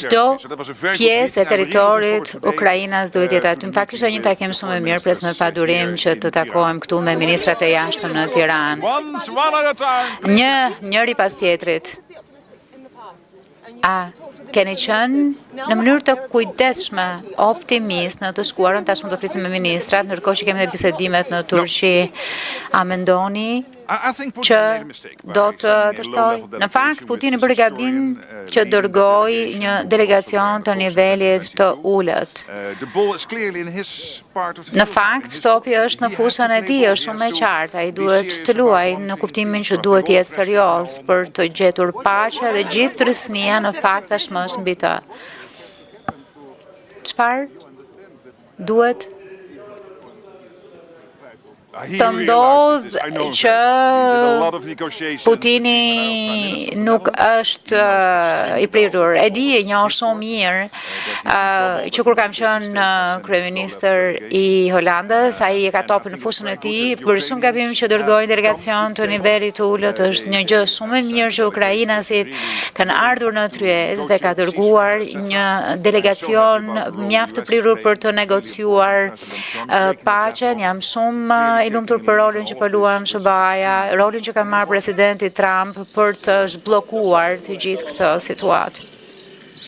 Çdo pjesë e territorit Ukrainas duhet jetë aty. Në fakt ishte një takim shumë i mirë, pres me padurim që të takohem këtu me ministrat e jashtëm në Tiranë. Njëri pas tjetrit. A keni qenë në mënyrë të kujdesshme, optimist në të shkuarën, tashmë do flisim me ministrat, ndërkohë që kemi dhe bisedimet në Turqi, a mendoni që do të dështoj? Në fakt, Putini bëri gabim që dërgoi një delegacion të nivelit të ulët. Në fakt, topi është në fushën e tij, është shumë e qartë, ai duhet të luajë në kuptimin që duhet të jetë serioz për të gjetur paqe dhe gjithë trysnia në fakt tashmë është mbi të. Çfarë duhet të ndodhë që Putini nuk është i prirur. E di e njoh shumë mirë që kur kam qenë kryeministër i Holandës, ai e ka topin në fushën e tij, bëri shumë gabim që dërgoi delegacion të nivelit të ulët. Është një gjë shumë e mirë që ukrainasit kanë ardhur në Tryezë dhe ka dërguar një delegacion mjaft të prirur për të negociuar paqen. Jam shumë i lumtur për rolin që po luan SBA-ja, rolin që ka marrë presidenti Trump për të zhbllokuar të gjithë këtë situatë.